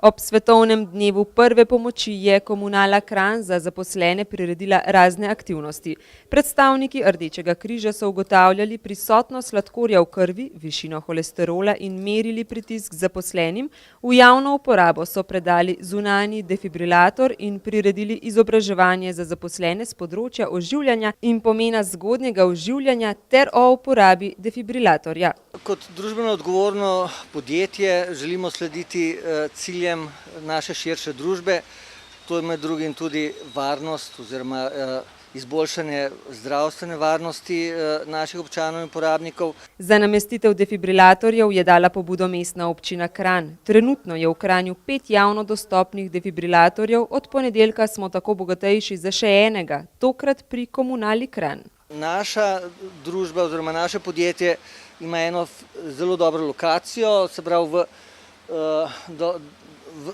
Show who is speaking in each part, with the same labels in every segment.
Speaker 1: Ob svetovnem dnevu prve pomoči je Komunala Kranj za zaposlene priredila razne aktivnosti. Predstavniki Rdečega križa so ugotavljali prisotnost sladkorja v krvi, višino holesterola in merili pritisk zaposlenim. V javno uporabo so predali zunanji defibrilator in priredili izobraževanje za zaposlene s področja oživljanja in pomena zgodnjega oživljanja ter o uporabi defibrilatorja.
Speaker 2: Kot družbeno odgovorno podjetje želimo slediti ciljem naše širše družbe, to je med drugim tudi varnost oziroma izboljšanje zdravstvene varnosti naših občanov in uporabnikov.
Speaker 1: Za namestitev defibrilatorjev je dala pobudo Mestna občina Kranj. Trenutno je v Kranju 5 javno dostopnih defibrilatorjev, od ponedeljka smo tako bogatejši za še enega, tokrat pri Komunali Kranj.
Speaker 2: Naša družba oziroma naše podjetje ima eno zelo dobro lokacijo, se pravi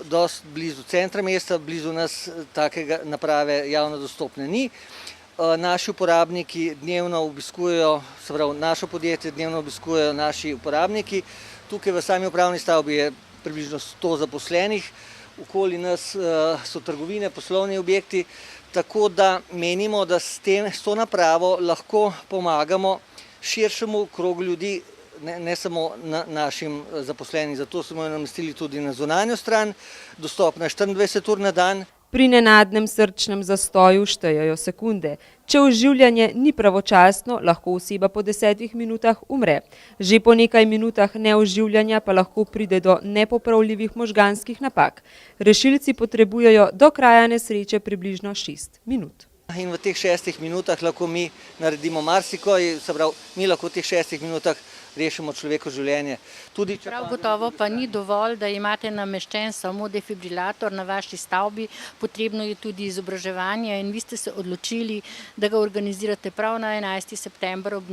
Speaker 2: dosti blizu centra mesta, blizu nas takega naprave javno dostopne ni. Naši uporabniki dnevno obiskujejo, se pravi naše podjetje dnevno obiskujejo naši uporabniki. Tukaj v sami upravni stavbi je približno 100 zaposlenih, okoli nas so trgovine, poslovni objekti, tako da menimo, da s to napravo lahko pomagamo širšemu krogu ljudi, ne samo našim zaposlenim. Zato smo jo namestili tudi na zunanjo stran, dostopna 24 ur na dan.
Speaker 1: Pri nenadnem srčnem zastoju štejejo sekunde. Če oživljanje ni pravočasno, lahko oseba po 10 minutah umre. Že po nekaj minutah neoživljanja pa lahko pride do nepopravljivih možganskih napak. Rešilci potrebujejo do kraja nesreče približno 6 minut.
Speaker 2: In v teh 6 minutah lahko mi naredimo marsikaj, se pravi, mi lahko v teh 6 minutah rešimo človekovo življenje.
Speaker 3: Prav gotovo pa ni dovolj, da imate nameščen samo defibrilator na vaši stavbi, potrebno je tudi izobraževanje in vi ste se odločili, da ga organizirate prav na 11. september ob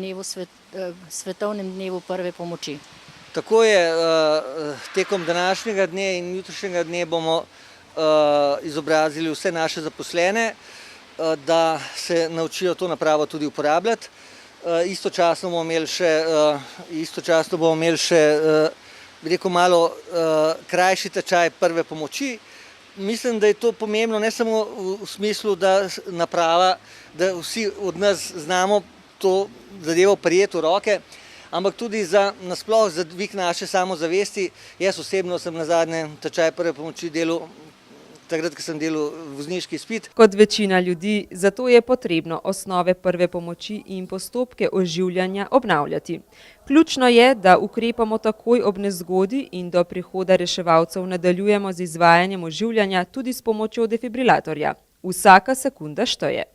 Speaker 3: svetovnem dnevu prve pomoči.
Speaker 2: Tako je, tekom današnjega dne in jutrišnjega dne bomo izobrazili vse naše zaposlene, da se naučijo to napravo tudi uporabljati. Istočasno bomo imeli še malo krajši tečaj prve pomoči. Mislim, da je to pomembno ne samo v smislu, da vsi od nas znamo to zadevo prijeti v roke, ampak tudi nasploh za dvig naše samozavesti. Jaz osebno sem na zadnjem tečaju prve pomoči delal takrat, ko sem delal vozniški izpit.
Speaker 1: Kot večina ljudi, zato je potrebno osnove prve pomoči in postopke oživljanja obnavljati. Ključno je, da ukrepamo takoj ob nezgodi in do prihoda reševalcev nadaljujemo z izvajanjem oživljanja tudi s pomočjo defibrilatorja. Vsaka sekunda šteje.